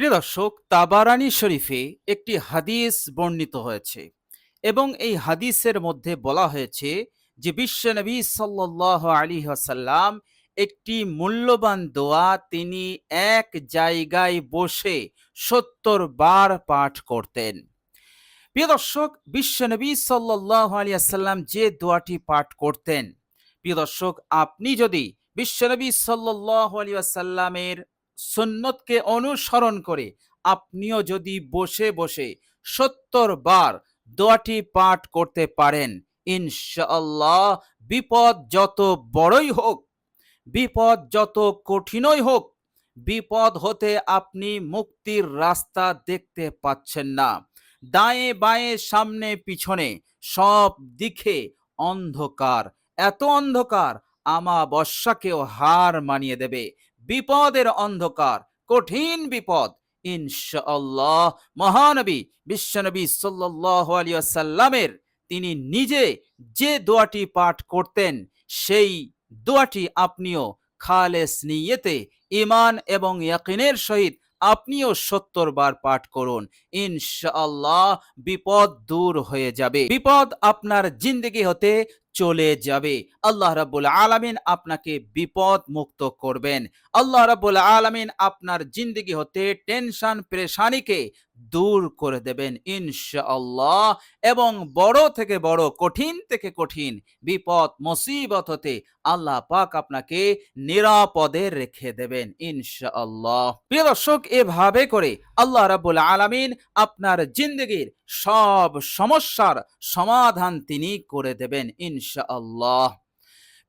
প্রিয় দর্শক, তাবারানী শরীফে একটি হাদিস বর্ণিত হয়েছে এবং এই হাদিসের মধ্যে বলা হয়েছে যে বিশ্বনবী সাল্লাল্লাহু আলাইহি ওয়াসাল্লাম একটি মূল্যবান দোয়া তিনি এক জায়গায় বসে ৭০ বার পাঠ করতেন। প্রিয় দর্শক, বিশ্বনবী সাল্লাল্লাহু আলাইহি ওয়াসাল্লাম যে দোয়াটি পাঠ করতেন, প্রিয় দর্শক, আপনি যদি বিশ্বনবী সাল্লাল্লাহু আলাইহি ওয়াসাল্লামের সুন্নতকে অনুসরণ করে আপনিও যদি বসে বসে ৭০ বার দোয়াটি পাঠ করতে পারেন, ইনশাআল্লাহ বিপদ যত বড়ই হোক, বিপদ যত কঠিনই হোক, বিপদ হতে আপনি মুক্তির রাস্তা দেখতে পাচ্ছেন না। দায়ে বাঁয়ে সামনে পিছনে সব দিকে অন্ধকার, এত অন্ধকার আমাবস্যাকেও হার মানিয়ে দেবে। বিপদের অন্ধকার, কঠিন বিপদ, ইনশাআল্লাহ মহানবী বিশ্বনবী সাল্লাল্লাহু আলাইহি ওয়াসাল্লামের তিনি নিজে যে দোয়াটি পাঠ করতেন, সেই দোয়াটি আপনিও খালেস নিয়তে ঈমান এবং ইয়াকিনের সহিত আপনিও ৭০ বার পাঠ করুন। ইনশাআল্লাহ বিপদ দূর হয়ে যাবে, বিপদ আপনার জিন্দেগি হতে চলে যাবে। আল্লাহ রাব্বুল আলামিন আপনাকে বিপদ মুক্ত করবেন। আল্লাহ রাব্বুল আলামিন আপনার জিন্দেগি হতে টেনশন পেরেশানিকে দূর করে দেবেন ইনশাআল্লাহ। এবং বড় থেকে বড়, কঠিন থেকে কঠিন বিপদ মুসিবত হতে আল্লাহ পাক আপনাকে নিরাপদে রেখে দেবেন ইনশাআল্লাহ। প্রিয় দর্শক, এভাবে করে আল্লাহ রাব্বুল আলামিন আপনার জিন্দেগির সব সমস্যার সমাধান তিনি করে দেবেন ইনশাআল্লাহ।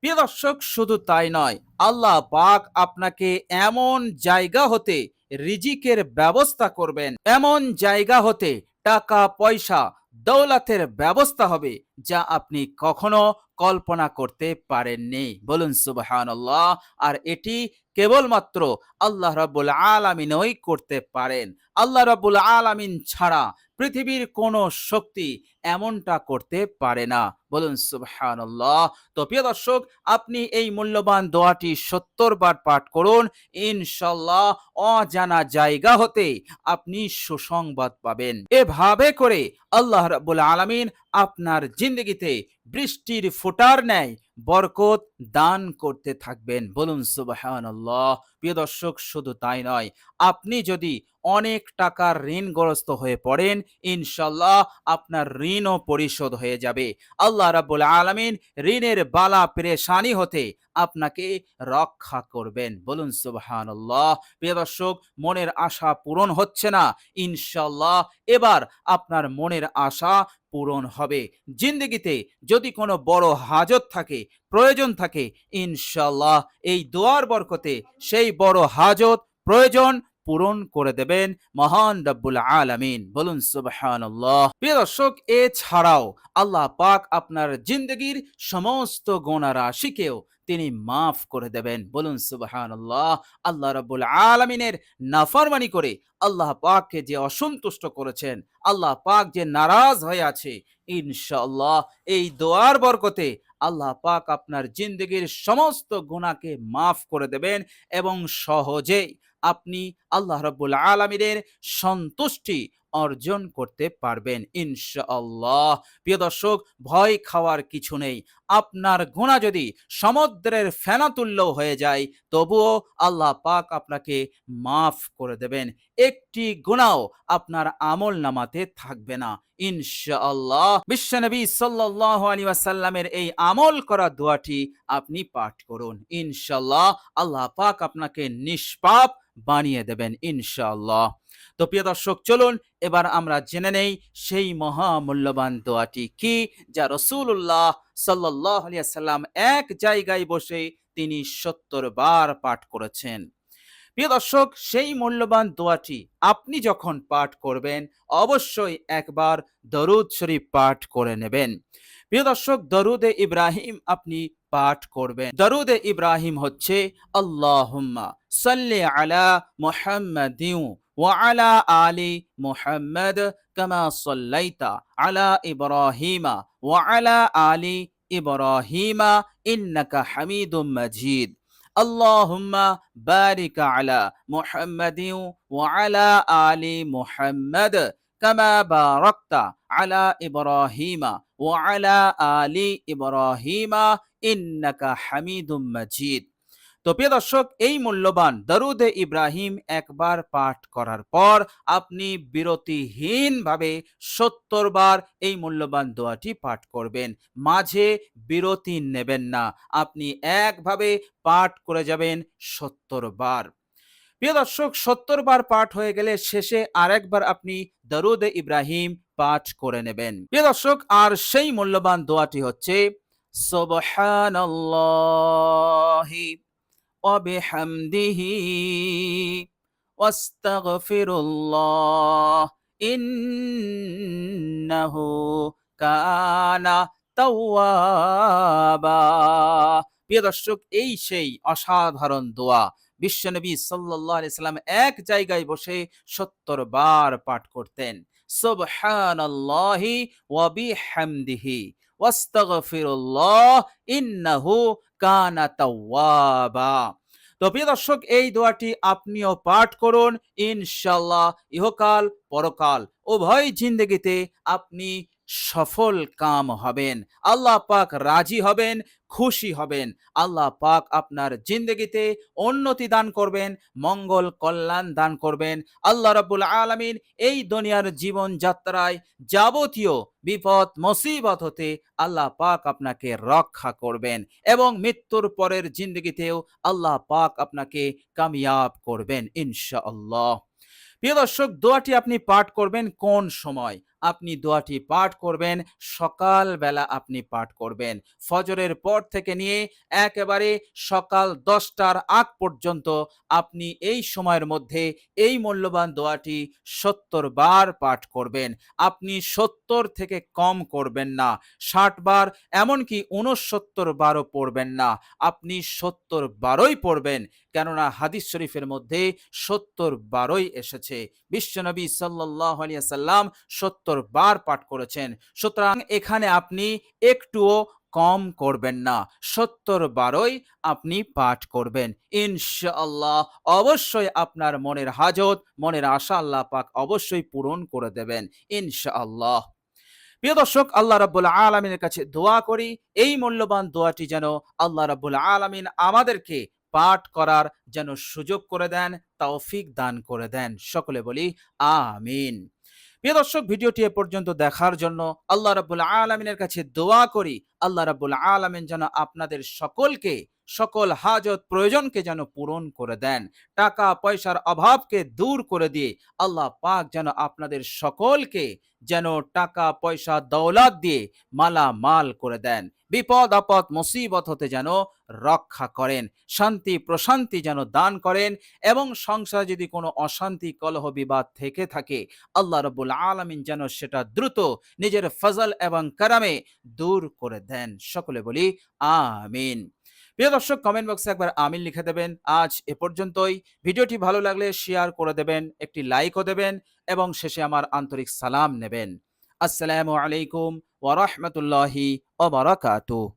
প্রিয় দর্শক, শুধু তাই নয়, আল্লাহ পাক আপনাকে এমন জায়গা হতে রিজিকের ব্যবস্থা করবেন, এমন জায়গা হতে টাকা পয়সা দৌলতের ব্যবস্থা হবে যা আপনি কখনো কল্পনা করতে পারেননি। বলুন সুবহানাল্লাহ। আর এটি কেবলমাত্র আল্লাহ রাব্বুল আলামিনই করতে পারেন। আল্লাহ রাব্বুল আলামিন ছাড়া পৃথিবীর কোনো শক্তি এমনটা করতে পারে না। বলুন সুবহানাল্লাহ। তো প্রিয় দর্শক, আপনি এই মূল্যবান দোয়াটি ৭০ বার পাঠ করুন। ইনশাআল্লাহ অজানা জায়গা হতে আপনি সুসংবাদ পাবেন। এভাবে করে আল্লাহ রাব্বুল আলামিন আপনার জিন্দেগিতে বৃষ্টির ফোঁটার ন্যায় বরকত দান করতে থাকবেন। বলুন সুবহানাল্লাহ। প্রিয় দর্শক, শুধু তাই নয়, আপনি যদি অনেক টাকার ঋণগ্রস্ত হয়ে পড়েন, ইনশাআল্লাহ আপনার ঋণও পরিশোধ হয়ে যাবে। আল্লাহ রাব্বুল আলামিন ঋণের বালা পেরেশানি হতে আপনাকে রক্ষা করবেন। বলুন সুবহানাল্লাহ। প্রিয় দর্শক, মনের আশা পূরণ হচ্ছে না, ইনশাআল্লাহ এবার আপনার মনের আশা পূরণ হবে। জিন্দেগিতে যদি কোনো বড় হাজত থাকে, প্রয়োজন থাকে, ইনশাআল্লাহ এই দোয়ার বরকতে সেই বড় হাজত, প্রয়োজন পূরণ করে দেবেন মহান রব্বুল আলামিন। বলুন সুবহানাল্লাহ। প্রিয় দর্শক, এছাড়াও আল্লাহ পাক আপনার জিন্দেগির সমস্ত গুনাহ রাশিকেও তিনি মাফ করে দেবেন। বলুন সুবহানাল্লাহ। আল্লাহ রাব্বুল আলামিনের নাফরমানি করে আল্লাহ পাককে যে অসন্তুষ্ট করেছেন, আল্লাহ পাক যে নারাজ হয়ে আছে, ইনশাআল্লাহ এই দোয়ার বরকতে আল্লাহ পাক আপনার জিন্দেগির সমস্ত গুনাহকে মাফ করে দেবেন এবং সহজেই আপনি আল্লাহ রাব্বুল আলামিনের সন্তুষ্টি অর্জন করতে পারবেন ইনশাআল্লাহ। প্রিয় দর্শক, ভয় খাওয়ার কিছু নেই। আপনার গুনাহ যদি সমুদ্রের ফেনা তুল্য হয়ে যায়, তবুও আল্লাহ পাক আপনাকে মাফ করে দেবেন। একটি গুনাহ আপনার আমল নামাতে থাকবে না ইনশাআল্লাহ। বিশ্বনবী সাল্লাল্লাহু আলাইহি ওয়াসাল্লামের এই আমল করা দোয়াটি আপনি পাঠ করুন, ইনশাআল্লাহ আল্লাহ পাক আপনাকে নিষ্পাপ বানিয়ে দেবেন ইনশাআল্লাহ। তো প্রিয় দর্শক, চলুন এবার আমরা জেনে নেই সেই মহামূল্যবান দোয়াটি কি, যা রাসূলুল্লাহ সাল্লাল্লাহু আলাইহি ওয়াসাল্লাম এক জায়গায় বসে তিনি ৭০ বার পাঠ করেছেন। প্রিয় দর্শক, সেই মূল্যবান দোয়াটি আপনি যখন পাঠ করবেন, অবশ্যই একবার দরুদ শরীফ পাঠ করে নেবেন। প্রিয় দর্শক, দরুদে ইব্রাহিম আপনি পাঠ করবেন। দরুদে ইব্রাহিম হচ্ছে আল্লাহুম্মা সাল্লি আলা মুহাম্মাদিন ওয়া আলা আলি মুহাম্মাদ কামা সাল্লাইতা আলা ইব্রাহিমা ওয়া আলা আলি ইব্রাহিমা ইন্নাকা হামিদুম মাজিদ। আল্লাহুম্মা বারিক আলা মুহাম্মাদিন ওয়া আলা আলি মুহাম্মাদ কামা বারাকতা আলা ইব্রাহিমা ওয়া আলা আলি ইব্রাহিমা ইন্নাকা হামিদুম মাজিদ। তো প্রিয় দর্শক, এই মূল্যবান দরুদে ইব্রাহিম একবার পাঠ করার পর আপনি বিরতিহীনভাবে ৭০ বার এই মূল্যবান দোয়াটি পাঠ করবেন। মাঝে বিরতি নেবেন না, আপনি একভাবে পাঠ করে যাবেন ৭০ বার। প্রিয় দর্শক, ৭০ বার পাঠ হয়ে গেলে শেষে আরেকবার আপনি দরুদে ইব্রাহিম পাঠ করে নেবেন। প্রিয় দর্শক, আর সেই মূল্যবান দোয়াটি হচ্ছে সুবহানাল্লাহি وبحمده واستغفر الله إنه كان توابا। প্রিয় দর্শক, এই সেই অসাধারণ দোয়া বিশ্বনবী সাল্লাল্লাহু আলাইহি সাল্লাম এক জায়গায় বসে ৭০ বার পাঠ করতেন। সুবহানাল্লাহি ওয়া বিহামদিহি ওয়াস্তাগফিরুল্লাহ ইন্নাহু কানা তাওয়াবা। তো প্রিয় দর্শক, এই দোয়াটি আপনিও পাঠ করুন, ইনশাআল্লাহ ইহকাল পরকাল উভয় জিন্দেগিতে আপনি সফল কাম হবেন। আল্লাহ পাক রাজি হবেন, খুশি হবেন। আল্লাহ পাক আপনার জিন্দেগিতে উন্নতি দান করবেন, মঙ্গল কল্যাণ দান করবেন। আল্লাহ রাব্বুল আলামিন এই দুনিয়ার জীবন যাত্রায় যাবতীয় বিপদ মুসিবত হতে আল্লাহ পাক আপনাকে রক্ষা করবেন এবং মৃত্যুর পরের জিন্দগিতেও আল্লাহ পাক আপনাকে কামিয়াব করবেন ইনশাআল্লাহ। প্রিয় দর্শক, দোয়াটি আপনি পাঠ করবেন কোন সময়? আপনি দোয়াটি পাঠ করবেন সকালবেলা, আপনি পাঠ করবেন ফজরের পর থেকে নিয়ে একেবারে সকাল 10টার আগ পর্যন্ত আপনি এই সময়ের মধ্যে এই মূল্যবান দোয়াটি ৭০ বার পাঠ করবেন। আপনি ৭০ থেকে কম করবেন না, ৬০ বার এমনকি ৬৯ বারও পড়বেন না, আপনি ৭০ বারই পড়বেন। কেননা হাদিস শরীফের মধ্যে ৭০ বারই এসেছে। বিশ্বনবী সাল্লাল্লাহু আলাইহি ওয়াসাল্লাম ৭০ বার পাঠ করেছেন। সুতরাং এখানে আপনি একটুও কম করবেন না, ৭০ বারই আপনি পাঠ করবেন ইনশাআল্লাহ। অবশ্যই আপনার মনের হাজত, মনের আশা আল্লাহ পাক অবশ্যই পূরণ করে দেবেন ইনশাআল্লাহ। প্রিয় দর্শক, আল্লাহ রাব্বুল আলামিনের কাছে দোয়া করি এই মূল্যবান দোয়াটি যেন আল্লাহ রাব্বুল আলামিন আমাদেরকে পাঠ করার যেন সুযোগ করে দেন, তৌফিক দান করে দেন। সকলে বলি আমিন। প্রিয় দর্শক, ভিডিওটি এ পর্যন্ত দেখার জন্য আল্লাহ রাব্বুল আলামিনের কাছে দোয়া করি আল্লাহ রাব্বুল আলামিন যেন আপনাদের সকলকে সকল হাজত প্রয়োজনকে যেন পূরণ করে দেন। টাকা পয়সার অভাবকে দূর করে দিয়ে আল্লাহ পাক যেন আপনাদের সকলকে যেন টাকা পয়সা দৌলত দিয়ে মালামাল করে দেন। বিপদ আপদ মুসিবত হতে যেন রক্ষা করেন, শান্তি প্রশান্তি যেন দান করেন এবং সংসারে যদি কোনো অশান্তি কলহ বিবাদ থেকে থাকে আল্লাহ রাব্বুল আলামিন যেন সেটা দ্রুত নিজের ফজল এবং কারামে দূর করে দেন। সকলে বলি আমিন। প্রিয় দর্শক, কমেন্ট বক্সে একবার আমিন লিখে দেবেন। আজ এ পর্যন্তই। ভিডিওটি ভালো লাগলে শেয়ার করে দেবেন, একটি লাইকও দেবেন এবং শেষে আমার আন্তরিক সালাম নেবেন। আসসালামু আলাইকুম ওয়া রাহমাতুল্লাহি ওয়া বারাকাতুহু।